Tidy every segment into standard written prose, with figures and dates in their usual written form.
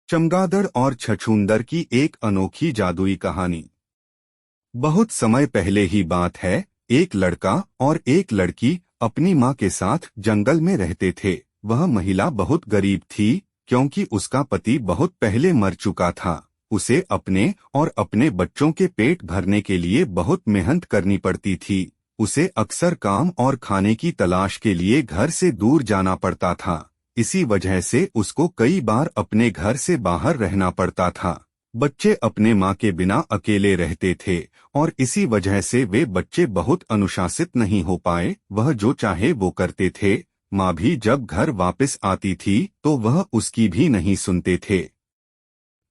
चमगादड़ और छछूंदर की एक अनोखी जादुई कहानी। बहुत समय पहले ही बात है। एक लड़का और एक लड़की अपनी माँ के साथ जंगल में रहते थे। वह महिला बहुत गरीब थी क्योंकि उसका पति बहुत पहले मर चुका था। उसे अपने और अपने बच्चों के पेट भरने के लिए बहुत मेहनत करनी पड़ती थी। उसे अक्सर काम और खाने की तलाश के लिए घर से दूर जाना पड़ता था। इसी वजह से उसको कई बार अपने घर से बाहर रहना पड़ता था। बच्चे अपने माँ के बिना अकेले रहते थे और इसी वजह से वे बच्चे बहुत अनुशासित नहीं हो पाए। वह जो चाहे वो करते थे। माँ भी जब घर वापस आती थी तो वह उसकी भी नहीं सुनते थे।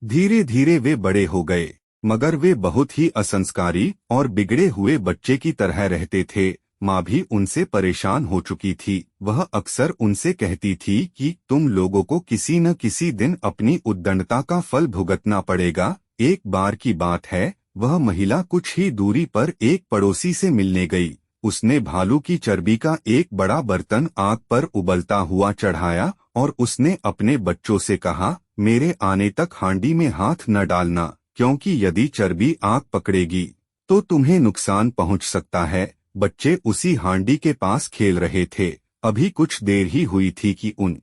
धीरे धीरे वे बड़े हो गए, मगर वे बहुत ही असंस्कारी और बिगड़े हुए बच्चे की तरह रहते थे। माँ भी उनसे परेशान हो चुकी थी। वह अक्सर उनसे कहती थी कि तुम लोगों को किसी न किसी दिन अपनी उद्दंडता का फल भुगतना पड़ेगा। एक बार की बात है, वह महिला कुछ ही दूरी पर एक पड़ोसी से मिलने गई। उसने भालू की चर्बी का एक बड़ा बर्तन आग पर उबलता हुआ चढ़ाया और उसने अपने बच्चों से कहा, मेरे आने तक हांडी में हाथ न डालना, क्योंकि यदि चर्बी आग पकड़ेगी तो तुम्हें नुकसान पहुंच सकता है। बच्चे उसी हांडी के पास खेल रहे थे। अभी कुछ देर ही हुई थी कि उन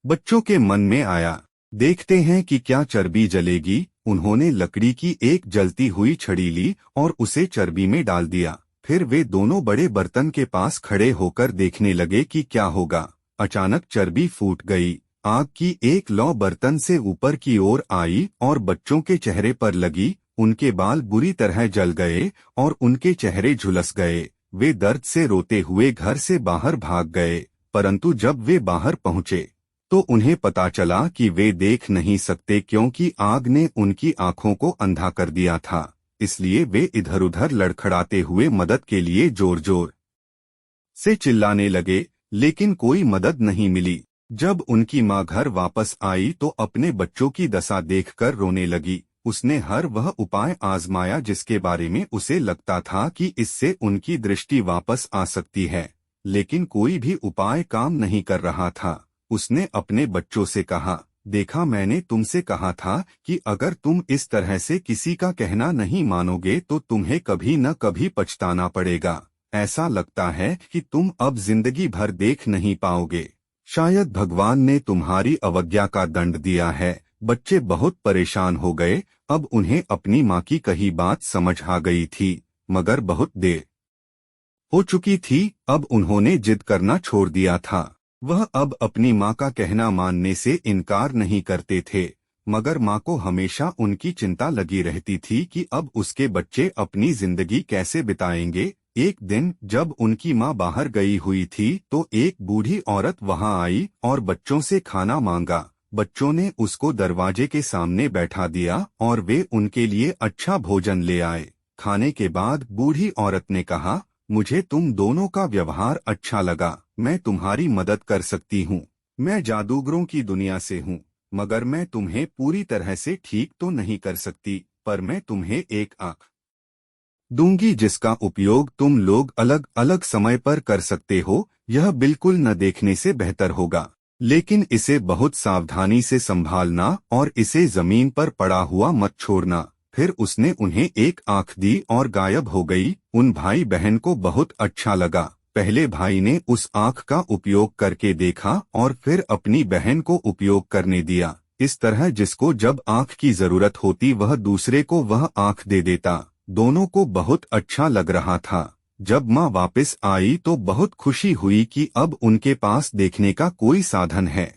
बच्चों के मन में आया, देखते हैं कि क्या चर्बी जलेगी। उन्होंने लकड़ी की एक जलती हुई छड़ी ली और उसे चर्बी में डाल दिया। फिर वे दोनों बड़े बर्तन के पास खड़े होकर देखने लगे कि क्या होगा। अचानक चर्बी फूट गई। आग की एक लौ बर्तन से ऊपर की ओर आई और बच्चों के चेहरे पर लगी। उनके बाल बुरी तरह जल गए और उनके चेहरे झुलस गए। वे दर्द से रोते हुए घर से बाहर भाग गए, परंतु जब वे बाहर पहुंचे तो उन्हें पता चला कि वे देख नहीं सकते क्योंकि आग ने उनकी आंखों को अंधा कर दिया था। इसलिए वे इधर उधर लड़खड़ाते हुए मदद के लिए जोर जोर से चिल्लाने लगे, लेकिन कोई मदद नहीं मिली। जब उनकी माँ घर वापस आई तो अपने बच्चों की दशा देखकर रोने लगी। उसने हर वह उपाय आजमाया जिसके बारे में उसे लगता था कि इससे उनकी दृष्टि वापस आ सकती है, लेकिन कोई भी उपाय काम नहीं कर रहा था। उसने अपने बच्चों से कहा, देखा, मैंने तुमसे कहा था कि अगर तुम इस तरह से किसी का कहना नहीं मानोगे तो तुम्हें कभी न कभी पछताना पड़ेगा। ऐसा लगता है कि तुम अब जिंदगी भर देख नहीं पाओगे। शायद भगवान ने तुम्हारी अवज्ञा का दंड दिया है। बच्चे बहुत परेशान हो गए। अब उन्हें अपनी माँ की कही बात समझ आ गई थी, मगर बहुत देर हो चुकी थी। अब उन्होंने जिद करना छोड़ दिया था। वह अब अपनी माँ का कहना मानने से इनकार नहीं करते थे, मगर माँ को हमेशा उनकी चिंता लगी रहती थी कि अब उसके बच्चे अपनी जिंदगी कैसे बिताएंगे। एक दिन जब उनकी माँ बाहर गई हुई थी तो एक बूढ़ी औरत वहां आई और बच्चों से खाना मांगा। बच्चों ने उसको दरवाजे के सामने बैठा दिया और वे उनके लिए अच्छा भोजन ले आए। खाने के बाद बूढ़ी औरत ने कहा, मुझे तुम दोनों का व्यवहार अच्छा लगा। मैं तुम्हारी मदद कर सकती हूँ। मैं जादूगरों की दुनिया से हूँ, मगर मैं तुम्हें पूरी तरह से ठीक तो नहीं कर सकती, पर मैं तुम्हें एक आँख दूंगी जिसका उपयोग तुम लोग अलग अलग समय पर कर सकते हो। यह बिल्कुल न देखने से बेहतर होगा, लेकिन इसे बहुत सावधानी से संभालना और इसे जमीन पर पड़ा हुआ मत छोड़ना। फिर उसने उन्हें एक आँख दी और गायब हो गई। उन भाई बहन को बहुत अच्छा लगा। पहले भाई ने उस आँख का उपयोग करके देखा और फिर अपनी बहन को उपयोग करने दिया। इस तरह जिसको जब आँख की जरूरत होती वह दूसरे को वह आँख दे देता। दोनों को बहुत अच्छा लग रहा था। जब माँ वापस आई तो बहुत खुशी हुई कि अब उनके पास देखने का कोई साधन है।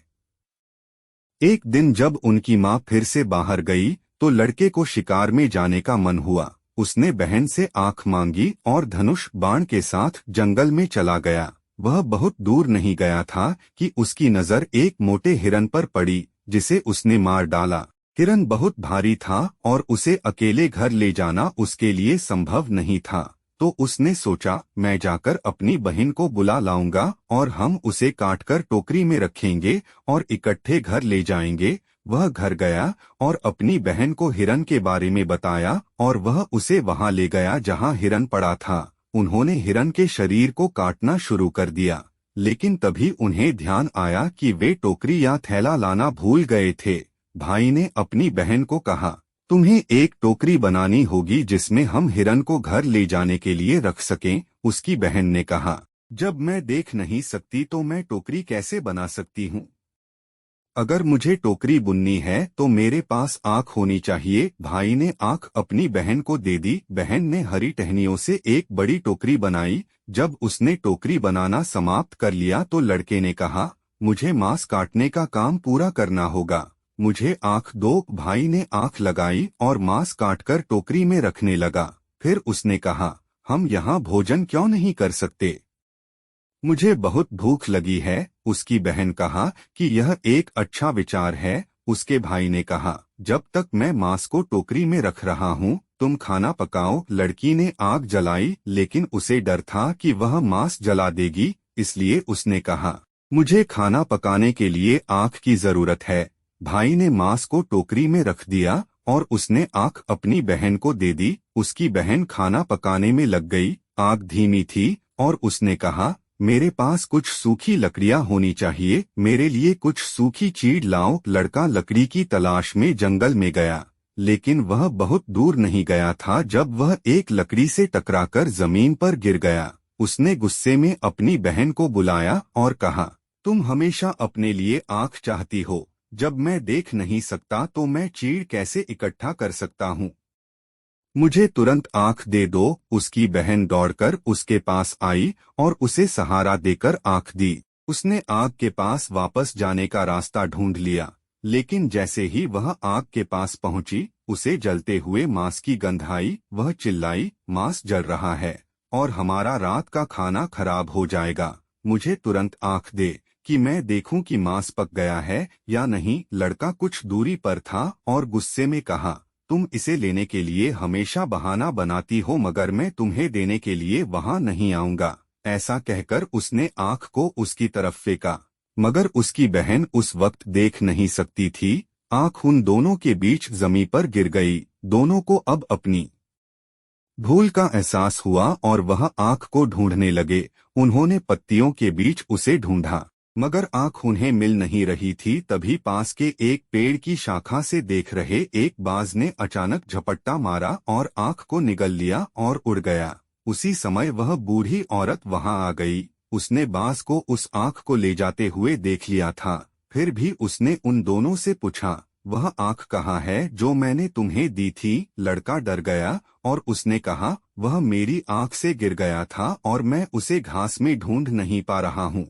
एक दिन जब उनकी माँ फिर से बाहर गई तो लड़के को शिकार में जाने का मन हुआ। उसने बहन से आँख मांगी और धनुष बाण के साथ जंगल में चला गया। वह बहुत दूर नहीं गया था कि उसकी नजर एक मोटे हिरन पर पड़ी, जिसे उसने मार डाला। हिरन बहुत भारी था और उसे अकेले घर ले जाना उसके लिए संभव नहीं था। तो उसने सोचा, मैं जाकर अपनी बहन को बुला लाऊंगा और हम उसे काटकर टोकरी में रखेंगे और इकट्ठे घर ले जाएंगे। वह घर गया और अपनी बहन को हिरन के बारे में बताया और वह उसे वहां ले गया जहां हिरन पड़ा था। उन्होंने हिरन के शरीर को काटना शुरू कर दिया, लेकिन तभी उन्हें ध्यान आया कि वे टोकरी या थैला लाना भूल गए थे। भाई ने अपनी बहन को कहा, तुम्हें एक टोकरी बनानी होगी जिसमें हम हिरन को घर ले जाने के लिए रख सकें। उसकी बहन ने कहा, जब मैं देख नहीं सकती तो मैं टोकरी कैसे बना सकती हूँ? अगर मुझे टोकरी बुननी है तो मेरे पास आँख होनी चाहिए। भाई ने आँख अपनी बहन को दे दी। बहन ने हरी टहनियों से एक बड़ी टोकरी बनाई। जब उसने टोकरी बनाना समाप्त कर लिया तो लड़के ने कहा, मुझे मांस काटने का काम पूरा करना होगा, मुझे आँख दो। भाई ने आँख लगाई और मांस काटकर टोकरी में रखने लगा। फिर उसने कहा, हम यहाँ भोजन क्यों नहीं कर सकते? मुझे बहुत भूख लगी है। उसकी बहन कहा कि यह एक अच्छा विचार है। उसके भाई ने कहा, जब तक मैं मांस को टोकरी में रख रहा हूँ तुम खाना पकाओ। लड़की ने आग जलाई, लेकिन उसे डर था कि वह मांस जला देगी, इसलिए उसने कहा, मुझे खाना पकाने के लिए आग की जरूरत है। भाई ने मांस को टोकरी में रख दिया और उसने आग अपनी बहन को दे दी। उसकी बहन खाना पकाने में लग गई। आग धीमी थी और उसने कहा, मेरे पास कुछ सूखी लकड़ियां होनी चाहिए, मेरे लिए कुछ सूखी चीड़ लाओ। लड़का लकड़ी की तलाश में जंगल में गया, लेकिन वह बहुत दूर नहीं गया था जब वह एक लकड़ी से टकराकर जमीन पर गिर गया। उसने गुस्से में अपनी बहन को बुलाया और कहा, तुम हमेशा अपने लिए आँख चाहती हो, जब मैं देख नहीं सकता तो मैं चीड़ कैसे इकट्ठा कर सकता हूँ? मुझे तुरंत आँख दे दो। उसकी बहन दौड़कर उसके पास आई और उसे सहारा देकर आँख दी। उसने आग के पास वापस जाने का रास्ता ढूंढ लिया, लेकिन जैसे ही वह आग के पास पहुंची उसे जलते हुए मांस की गंध आई। वह चिल्लाई, मांस जल रहा है और हमारा रात का खाना खराब हो जाएगा। मुझे तुरंत आँख दे कि मैं देखूं कि मांस पक गया है या नहीं। लड़का कुछ दूरी पर था और गुस्से में कहा, तुम इसे लेने के लिए हमेशा बहाना बनाती हो, मगर मैं तुम्हें देने के लिए वहां नहीं आऊंगा। ऐसा कहकर उसने आँख को उसकी तरफ फेंका, मगर उसकी बहन उस वक्त देख नहीं सकती थी। आँख उन दोनों के बीच जमीन पर गिर गई। दोनों को अब अपनी भूल का एहसास हुआ और वह आँख को ढूंढने लगे। उन्होंने पत्तियों के बीच उसे ढूंढा, मगर आँख उन्हें मिल नहीं रही थी। तभी पास के एक पेड़ की शाखा से देख रहे एक बाज ने अचानक झपट्टा मारा और आँख को निगल लिया और उड़ गया। उसी समय वह बूढ़ी औरत वहां आ गई। उसने बाज को उस आँख को ले जाते हुए देख लिया था, फिर भी उसने उन दोनों से पूछा, वह आँख कहाँ है जो मैंने तुम्हें दी थी? लड़का डर गया और उसने कहा, वह मेरी आँख से गिर गया था और मैं उसे घास में ढूंढ नहीं पा रहा हूँ।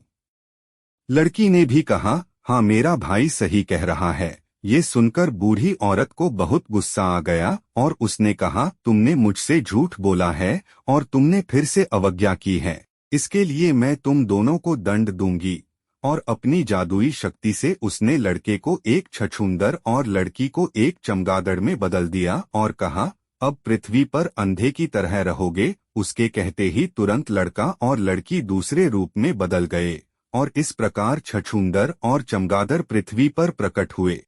लड़की ने भी कहा, हाँ मेरा भाई सही कह रहा है। ये सुनकर बूढ़ी औरत को बहुत गुस्सा आ गया और उसने कहा, तुमने मुझसे झूठ बोला है और तुमने फिर से अवज्ञा की है, इसके लिए मैं तुम दोनों को दंड दूंगी। और अपनी जादुई शक्ति से उसने लड़के को एक छछूंदर और लड़की को एक चमगादड़ में बदल दिया और कहा, अब पृथ्वी पर अंधे की तरह रहोगे। उसके कहते ही तुरंत लड़का और लड़की दूसरे रूप में बदल गए और इस प्रकार छछूंदर और चमगादड़ पृथ्वी पर प्रकट हुए।